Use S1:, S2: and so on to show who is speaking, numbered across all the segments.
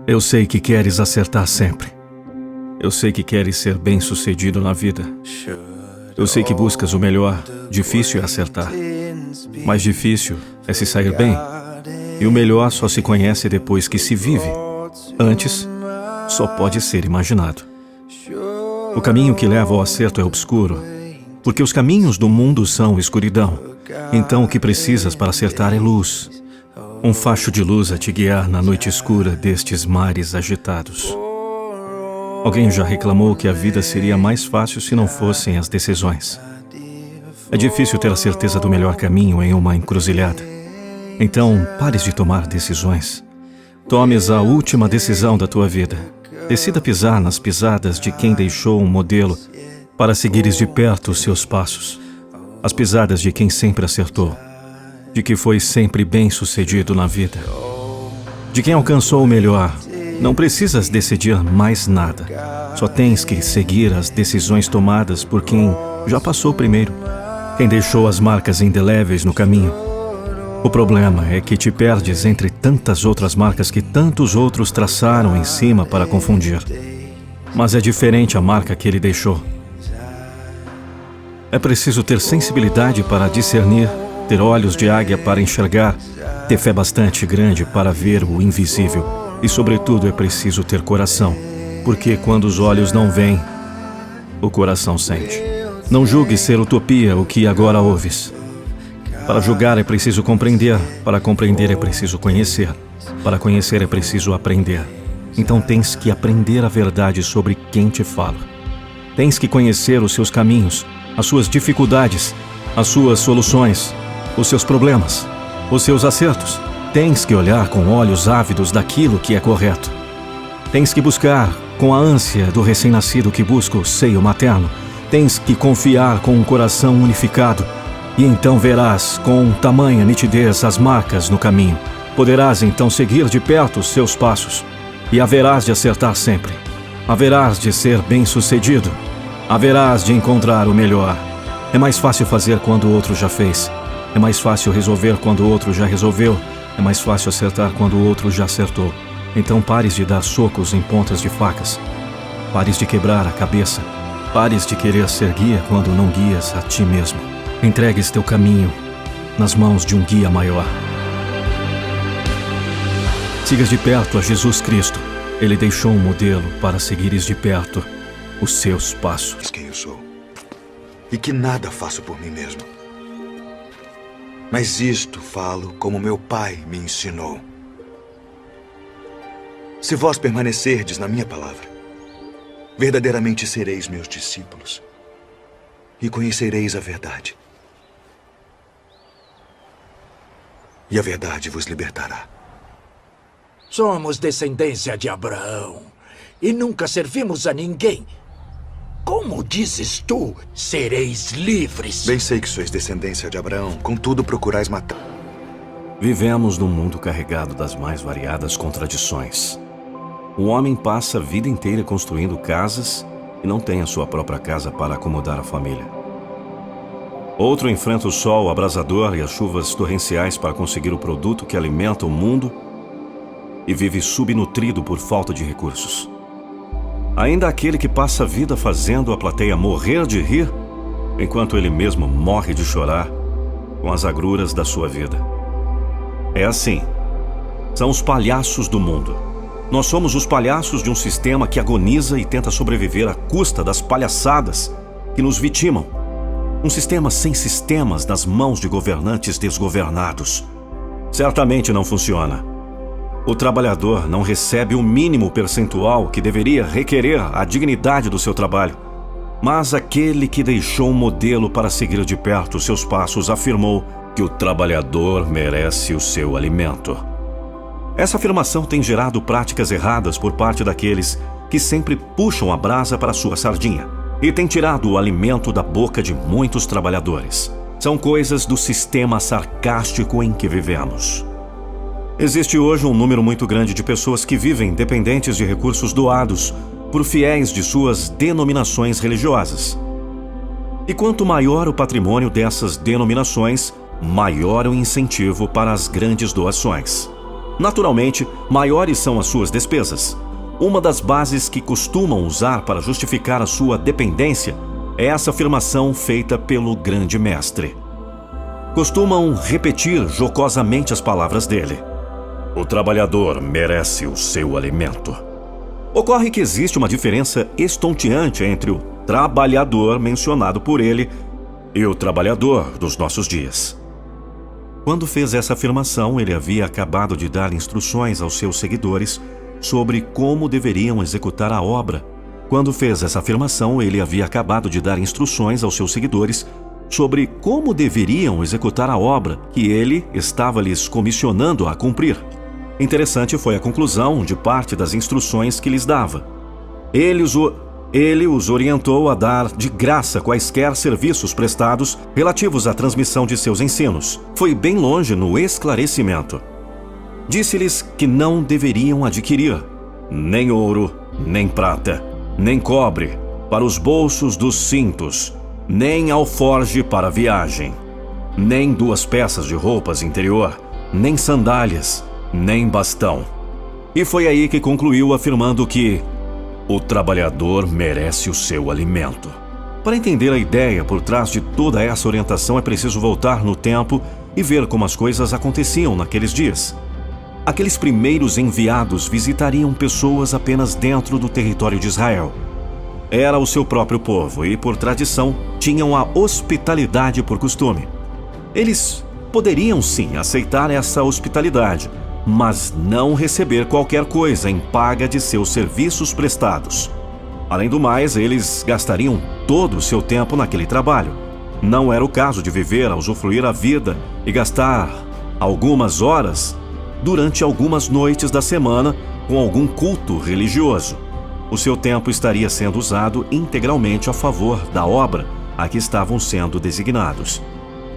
S1: Eu sei que queres acertar sempre. Eu sei que queres ser bem-sucedido na vida. Eu sei que buscas o melhor. Difícil é acertar. Mais difícil é se sair bem. E o melhor só se conhece depois que se vive. Antes, só pode ser imaginado. O caminho que leva ao acerto é obscuro, porque os caminhos do mundo são escuridão. Então o que precisas para acertar é luz. Um facho de luz a te guiar na noite escura destes mares agitados. Alguém já reclamou que a vida seria mais fácil se não fossem as decisões. É difícil ter a certeza do melhor caminho em uma encruzilhada. Então, pares de tomar decisões. Tomes a última decisão da tua vida. Decida pisar nas pisadas de quem deixou um modelo para seguires de perto os seus passos. As pisadas de quem sempre acertou, de que foi sempre bem-sucedido na vida, de quem alcançou o melhor. Não precisas decidir mais nada. Só tens que seguir as decisões tomadas por quem já passou primeiro, quem deixou as marcas indeléveis no caminho. O problema é que te perdes entre tantas outras marcas que tantos outros traçaram em cima para confundir. Mas é diferente a marca que ele deixou. É preciso ter sensibilidade para discernir, ter olhos de águia para enxergar, ter fé bastante grande para ver o invisível. E, sobretudo, é preciso ter coração, porque quando os olhos não veem, o coração sente. Não julgues ser utopia o que agora ouves. Para julgar é preciso compreender, para compreender é preciso conhecer, para conhecer é preciso aprender. Então tens que aprender a verdade sobre quem te fala. Tens que conhecer os seus caminhos, as suas dificuldades, as suas soluções, os seus problemas, os seus acertos. Tens que olhar com olhos ávidos daquilo que é correto. Tens que buscar com a ânsia do recém-nascido que busca o seio materno. Tens que confiar com um coração unificado. E então verás com tamanha nitidez as marcas no caminho. Poderás então seguir de perto os seus passos. E haverás de acertar sempre. Haverás de ser bem-sucedido. Haverás de encontrar o melhor. É mais fácil fazer quando o outro já fez. É mais fácil resolver quando o outro já resolveu. É mais fácil acertar quando o outro já acertou. Então pares de dar socos em pontas de facas. Pares de quebrar a cabeça. Pares de querer ser guia quando não guias a ti mesmo. Entregues teu caminho nas mãos de um guia maior. Sigas de perto a Jesus Cristo. Ele deixou um modelo para seguires de perto os seus passos.
S2: Quem eu sou e que nada faço por mim mesmo. Mas isto falo como meu Pai me ensinou. Se vós permanecerdes na minha palavra, verdadeiramente sereis meus discípulos e conhecereis a verdade. E a verdade vos libertará.
S3: Somos descendência de Abraão e nunca servimos a ninguém. Como dizes tu, sereis livres?
S2: Bem sei que sois descendência de Abraão, contudo procurais matar.
S1: Vivemos num mundo carregado das mais variadas contradições. O homem passa a vida inteira construindo casas e não tem a sua própria casa para acomodar a família. Outro enfrenta o sol abrasador e as chuvas torrenciais para conseguir o produto que alimenta o mundo e vive subnutrido por falta de recursos. Ainda há aquele que passa a vida fazendo a plateia morrer de rir, enquanto ele mesmo morre de chorar com as agruras da sua vida. É assim. São os palhaços do mundo. Nós somos os palhaços de um sistema que agoniza e tenta sobreviver à custa das palhaçadas que nos vitimam. Um sistema sem sistemas nas mãos de governantes desgovernados. Certamente não funciona. O trabalhador não recebe o mínimo percentual que deveria requerer a dignidade do seu trabalho. Mas aquele que deixou um modelo para seguir de perto os seus passos afirmou que o trabalhador merece o seu alimento. Essa afirmação tem gerado práticas erradas por parte daqueles que sempre puxam a brasa para sua sardinha e tem tirado o alimento da boca de muitos trabalhadores. São coisas do sistema sarcástico em que vivemos. Existe hoje um número muito grande de pessoas que vivem dependentes de recursos doados por fiéis de suas denominações religiosas. E quanto maior o patrimônio dessas denominações, maior o incentivo para as grandes doações. Naturalmente, maiores são as suas despesas. Uma das bases que costumam usar para justificar a sua dependência é essa afirmação feita pelo grande mestre. Costumam repetir jocosamente as palavras dele: o trabalhador merece o seu alimento. Ocorre que existe uma diferença estonteante entre o trabalhador mencionado por ele e o trabalhador dos nossos dias. Quando fez essa afirmação, ele havia acabado de dar instruções aos seus seguidores sobre como deveriam executar a obra. Quando fez essa afirmação, ele havia acabado de dar instruções aos seus seguidores sobre como deveriam executar a obra que ele estava lhes comissionando a cumprir. Interessante foi a conclusão de parte das instruções que lhes dava. Ele os orientou a dar de graça quaisquer serviços prestados relativos à transmissão de seus ensinos. Foi bem longe no esclarecimento. Disse-lhes que não deveriam adquirir nem ouro, nem prata, nem cobre para os bolsos dos cintos, nem alforge para a viagem, nem 2 peças de roupas interior, nem sandálias, nem bastão. E foi aí que concluiu afirmando que o trabalhador merece o seu alimento. Para entender a ideia por trás de toda essa orientação é preciso voltar no tempo e ver como as coisas aconteciam naqueles dias. Aqueles primeiros enviados visitariam pessoas apenas dentro do território de Israel. Era o seu próprio povo e, por tradição, tinham a hospitalidade por costume. Eles poderiam sim aceitar essa hospitalidade, mas não receber qualquer coisa em paga de seus serviços prestados. Além do mais, eles gastariam todo o seu tempo naquele trabalho. Não era o caso de viver a usufruir a vida e gastar algumas horas durante algumas noites da semana com algum culto religioso. O seu tempo estaria sendo usado integralmente a favor da obra a que estavam sendo designados.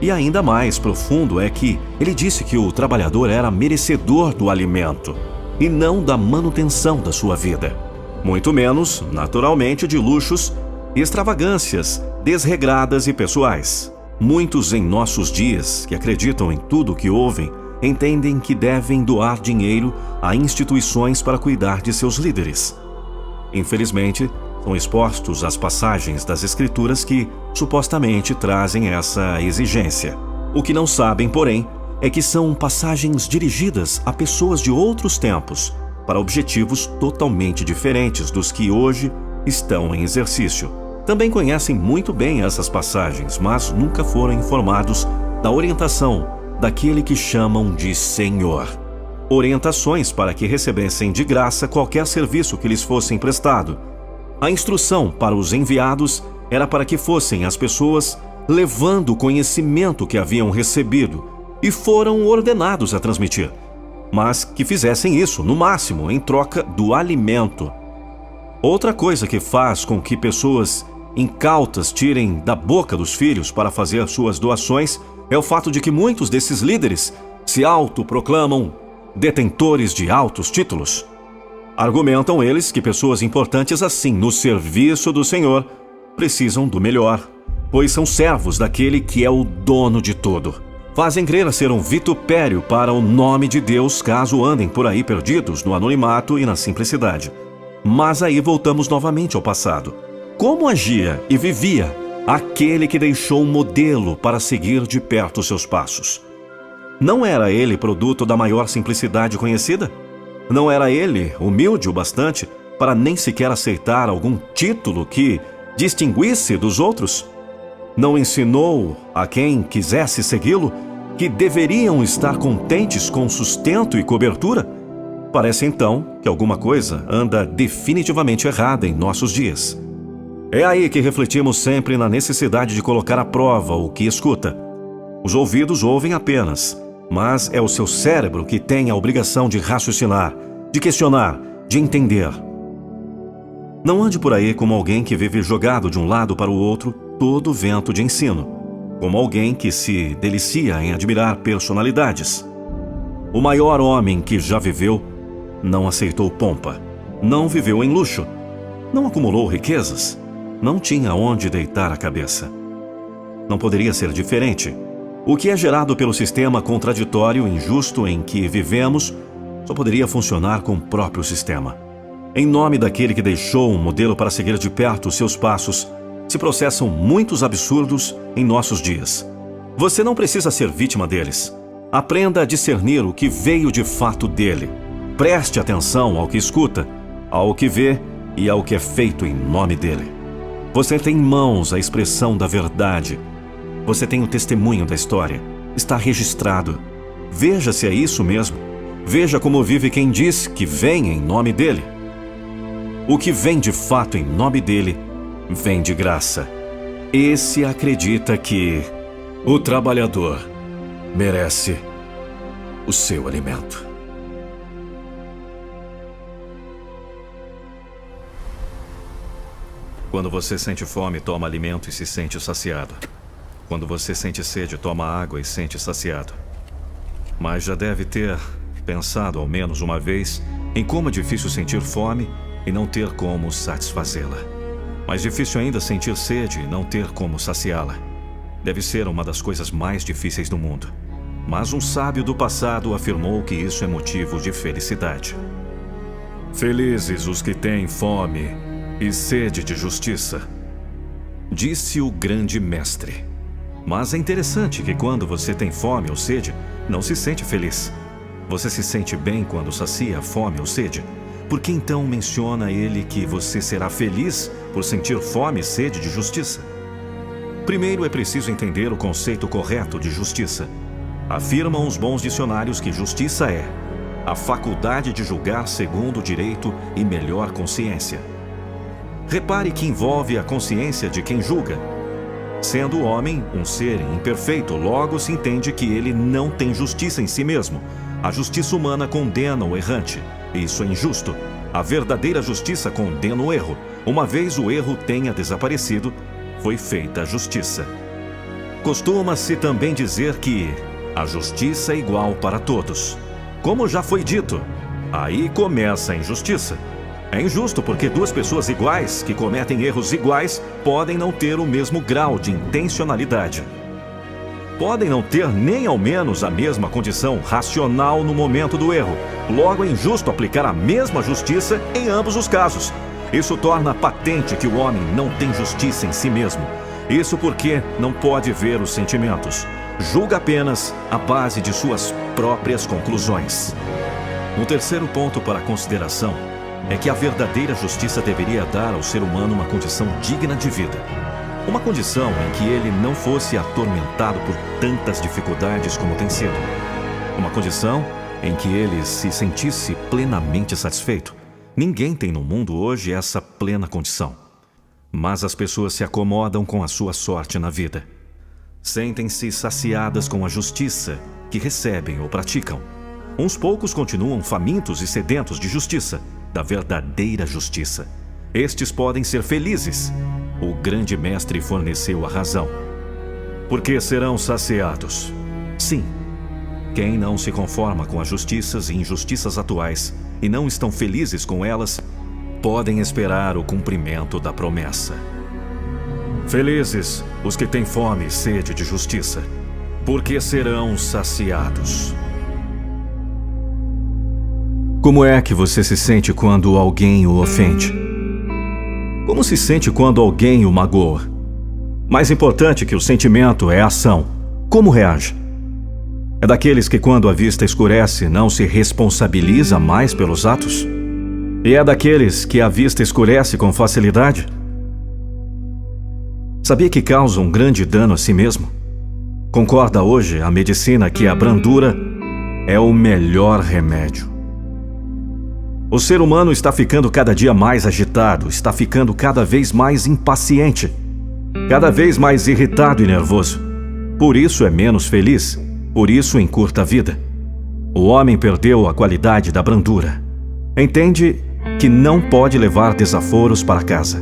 S1: E ainda mais profundo é que ele disse que o trabalhador era merecedor do alimento e não da manutenção da sua vida. Muito menos, naturalmente, de luxos e extravagâncias desregradas e pessoais. Muitos em nossos dias, que acreditam em tudo o que ouvem, entendem que devem doar dinheiro a instituições para cuidar de seus líderes. Infelizmente, são expostos as passagens das Escrituras que, supostamente, trazem essa exigência. O que não sabem, porém, é que são passagens dirigidas a pessoas de outros tempos, para objetivos totalmente diferentes dos que hoje estão em exercício. Também conhecem muito bem essas passagens, mas nunca foram informados da orientação daquele que chamam de Senhor. Orientações para que recebessem de graça qualquer serviço que lhes fosse emprestado. A instrução para os enviados era para que fossem as pessoas levando o conhecimento que haviam recebido e foram ordenados a transmitir, mas que fizessem isso, no máximo, em troca do alimento. Outra coisa que faz com que pessoas incautas tirem da boca dos filhos para fazer suas doações é o fato de que muitos desses líderes se autoproclamam detentores de altos títulos. Argumentam eles que pessoas importantes assim, no serviço do Senhor, precisam do melhor, pois são servos daquele que é o dono de tudo. Fazem crer a ser um vitupério para o nome de Deus caso andem por aí perdidos no anonimato e na simplicidade. Mas aí voltamos novamente ao passado. Como agia e vivia aquele que deixou um modelo para seguir de perto seus passos? Não era ele produto da maior simplicidade conhecida? Não era ele humilde o bastante para nem sequer aceitar algum título que distinguisse dos outros? Não ensinou a quem quisesse segui-lo que deveriam estar contentes com sustento e cobertura? Parece então que alguma coisa anda definitivamente errada em nossos dias. É aí que refletimos sempre na necessidade de colocar à prova o que escuta. Os ouvidos ouvem apenas, mas é o seu cérebro que tem a obrigação de raciocinar, de questionar, de entender. Não ande por aí como alguém que vive jogado de um lado para o outro todo vento de ensino, como alguém que se delicia em admirar personalidades. O maior homem que já viveu não aceitou pompa, não viveu em luxo, não acumulou riquezas, não tinha onde deitar a cabeça. Não poderia ser diferente. O que é gerado pelo sistema contraditório e injusto em que vivemos só poderia funcionar com o próprio sistema. Em nome daquele que deixou um modelo para seguir de perto os seus passos, se processam muitos absurdos em nossos dias. Você não precisa ser vítima deles. Aprenda a discernir o que veio de fato dele. Preste atenção ao que escuta, ao que vê e ao que é feito em nome dele. Você tem em mãos a expressão da verdade. Você tem o testemunho da história. Está registrado. Veja se é isso mesmo. Veja como vive quem diz que vem em nome dele. O que vem de fato em nome dele, vem de graça. Esse acredita que o trabalhador merece o seu alimento. Quando você sente fome, toma alimento e se sente saciado. Quando você sente sede, toma água e sente saciado. Mas já deve ter pensado ao menos uma vez em como é difícil sentir fome e não ter como satisfazê-la. Mais difícil ainda sentir sede e não ter como saciá-la. Deve ser uma das coisas mais difíceis do mundo. Mas um sábio do passado afirmou que isso é motivo de felicidade. Felizes os que têm fome e sede de justiça, disse o grande mestre. Mas é interessante que quando você tem fome ou sede, não se sente feliz. Você se sente bem quando sacia a fome ou sede. Por que então menciona ele que você será feliz por sentir fome e sede de justiça? Primeiro é preciso entender o conceito correto de justiça. Afirmam os bons dicionários que justiça é a faculdade de julgar segundo o direito e melhor consciência. Repare que envolve a consciência de quem julga. Sendo o homem um ser imperfeito, logo se entende que ele não tem justiça em si mesmo. A justiça humana condena o errante. Isso é injusto. A verdadeira justiça condena o erro. Uma vez o erro tenha desaparecido, foi feita a justiça. Costuma-se também dizer que a justiça é igual para todos. Como já foi dito, aí começa a injustiça. É injusto porque duas pessoas iguais, que cometem erros iguais, podem não ter o mesmo grau de intencionalidade. Podem não ter nem ao menos a mesma condição racional no momento do erro. Logo é injusto aplicar a mesma justiça em ambos os casos. Isso torna patente que o homem não tem justiça em si mesmo. Isso porque não pode ver os sentimentos. Julga apenas a base de suas próprias conclusões. Um terceiro ponto para consideração é que a verdadeira justiça deveria dar ao ser humano uma condição digna de vida. Uma condição em que ele não fosse atormentado por tantas dificuldades como tem sido. Uma condição em que ele se sentisse plenamente satisfeito. Ninguém tem no mundo hoje essa plena condição. Mas as pessoas se acomodam com a sua sorte na vida. Sentem-se saciadas com a justiça que recebem ou praticam. Uns poucos continuam famintos e sedentos de justiça, da verdadeira justiça. Estes podem ser felizes. O grande mestre forneceu a razão. Porque serão saciados. Sim. Quem não se conforma com as justiças e injustiças atuais e não estão felizes com elas, podem esperar o cumprimento da promessa. Felizes os que têm fome e sede de justiça, porque serão saciados. Como é que você se sente quando alguém o ofende? Como se sente quando alguém o magoa? Mais importante que o sentimento é a ação. Como reage? É daqueles que quando a vista escurece não se responsabiliza mais pelos atos? E é daqueles que a vista escurece com facilidade? Sabia que causa um grande dano a si mesmo? Concorda hoje a medicina que a brandura é o melhor remédio. O ser humano está ficando cada dia mais agitado, está ficando cada vez mais impaciente, cada vez mais irritado e nervoso. Por isso é menos feliz, por isso encurta a vida. O homem perdeu a qualidade da brandura. Entende que não pode levar desaforos para casa.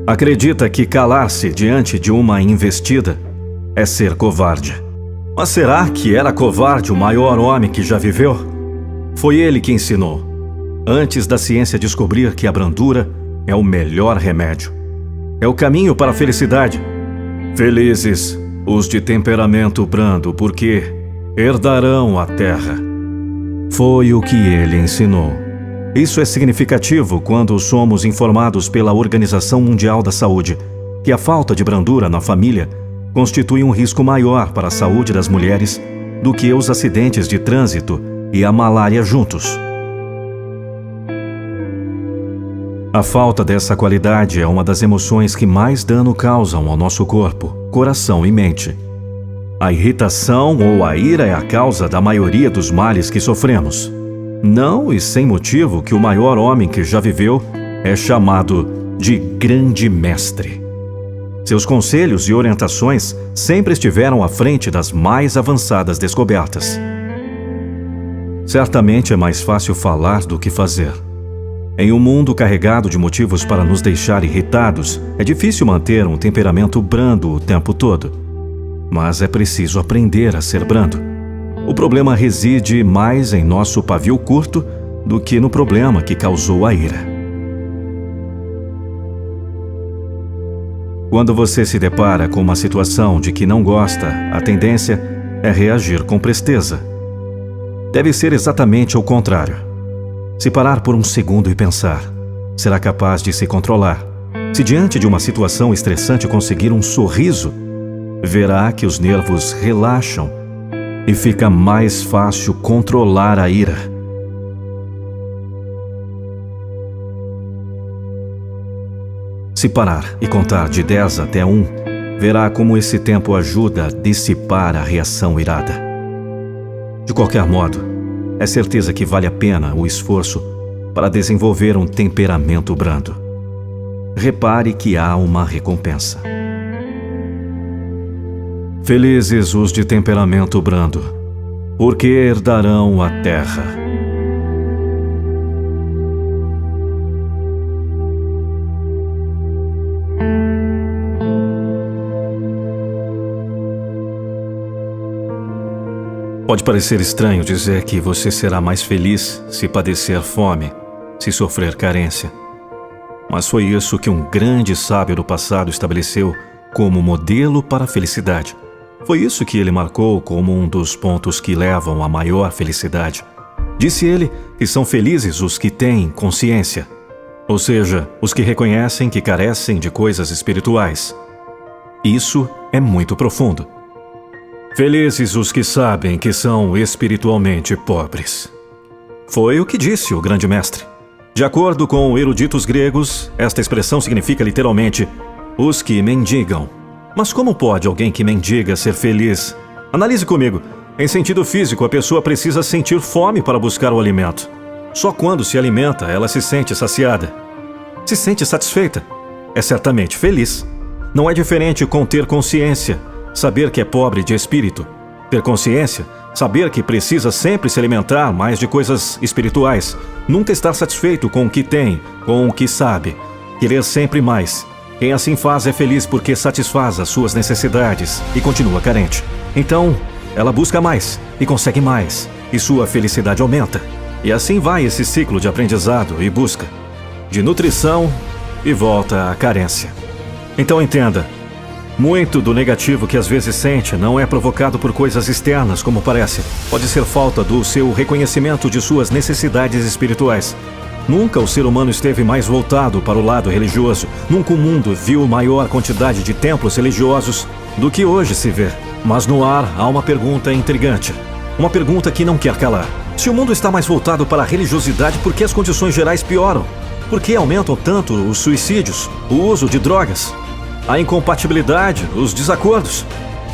S1: Acredita que calar-se diante de uma investida é ser covarde. Mas será que era covarde o maior homem que já viveu? Foi ele que ensinou, antes da ciência descobrir que a brandura é o melhor remédio. É o caminho para a felicidade. Felizes os de temperamento brando, porque herdarão a terra. Foi o que ele ensinou. Isso é significativo quando somos informados pela Organização Mundial da Saúde que a falta de brandura na família constitui um risco maior para a saúde das mulheres do que os acidentes de trânsito e a malária juntos. A falta dessa qualidade é uma das emoções que mais dano causam ao nosso corpo, coração e mente. A irritação ou a ira é a causa da maioria dos males que sofremos. Não e sem motivo que o maior homem que já viveu é chamado de Grande Mestre. Seus conselhos e orientações sempre estiveram à frente das mais avançadas descobertas. Certamente é mais fácil falar do que fazer. Em um mundo carregado de motivos para nos deixar irritados, é difícil manter um temperamento brando o tempo todo. Mas é preciso aprender a ser brando. O problema reside mais em nosso pavio curto do que no problema que causou a ira. Quando você se depara com uma situação de que não gosta, a tendência é reagir com presteza. Deve ser exatamente o contrário. Se parar por um segundo e pensar, será capaz de se controlar. Se diante de uma situação estressante conseguir um sorriso, verá que os nervos relaxam e fica mais fácil controlar a ira. Se parar e contar de 10 até 1, verá como esse tempo ajuda a dissipar a reação irada. De qualquer modo, é certeza que vale a pena o esforço para desenvolver um temperamento brando. Repare que há uma recompensa. Felizes os de temperamento brando, porque herdarão a terra. Pode parecer estranho dizer que você será mais feliz se padecer fome, se sofrer carência. Mas foi isso que um grande sábio do passado estabeleceu como modelo para a felicidade. Foi isso que ele marcou como um dos pontos que levam à maior felicidade. Disse ele que são felizes os que têm consciência, ou seja, os que reconhecem que carecem de coisas espirituais. Isso é muito profundo. Felizes os que sabem que são espiritualmente pobres. Foi o que disse o grande mestre. De acordo com eruditos gregos, esta expressão significa literalmente os que mendigam. Mas como pode alguém que mendiga ser feliz? Analise comigo. Em sentido físico, a pessoa precisa sentir fome para buscar o alimento. Só quando se alimenta, ela se sente saciada. Se sente satisfeita. É certamente feliz. Não é diferente com ter consciência. Saber que é pobre de espírito. Ter consciência, saber que precisa sempre se alimentar mais de coisas espirituais. Nunca estar satisfeito com o que tem, com o que sabe. Querer sempre mais. Quem assim faz é feliz porque satisfaz as suas necessidades e continua carente. Então, ela busca mais e consegue mais. E sua felicidade aumenta. E assim vai esse ciclo de aprendizado e busca. De nutrição e volta à carência. Então entenda. Muito do negativo que às vezes sente não é provocado por coisas externas, como parece. Pode ser falta do seu reconhecimento de suas necessidades espirituais. Nunca o ser humano esteve mais voltado para o lado religioso. Nunca o mundo viu maior quantidade de templos religiosos do que hoje se vê. Mas no ar há uma pergunta intrigante. Uma pergunta que não quer calar. Se o mundo está mais voltado para a religiosidade, por que as condições gerais pioram? Por que aumentam tanto os suicídios, o uso de drogas? A incompatibilidade, os desacordos.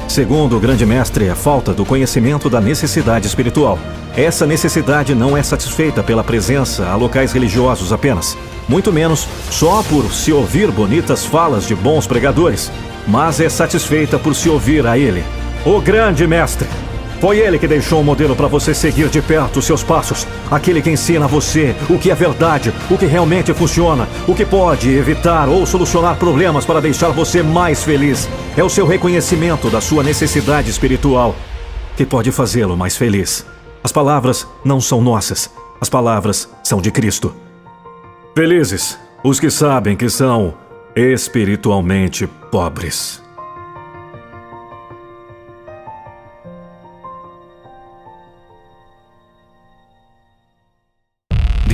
S1: Segundo o grande mestre, é a falta do conhecimento da necessidade espiritual. Essa necessidade não é satisfeita pela presença a locais religiosos apenas, muito menos só por se ouvir bonitas falas de bons pregadores, mas é satisfeita por se ouvir a ele, o grande mestre. Foi ele que deixou um modelo para você seguir de perto os seus passos. Aquele que ensina a você o que é verdade, o que realmente funciona, o que pode evitar ou solucionar problemas para deixar você mais feliz. É o seu reconhecimento da sua necessidade espiritual que pode fazê-lo mais feliz. As palavras não são nossas. As palavras são de Cristo. Felizes os que sabem que são espiritualmente pobres.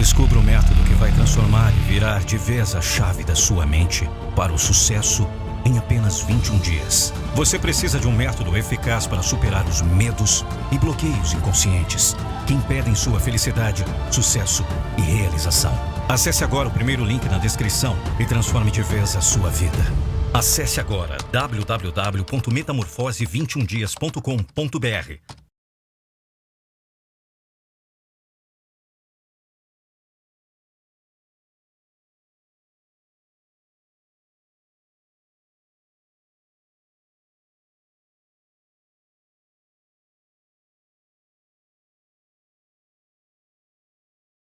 S4: Descubra o método que vai transformar e virar de vez a chave da sua mente para o sucesso em apenas 21 dias. Você precisa de um método eficaz para superar os medos e bloqueios inconscientes que impedem sua felicidade, sucesso e realização. Acesse agora o primeiro link na descrição e transforme de vez a sua vida. Acesse agora www.metamorfose21dias.com.br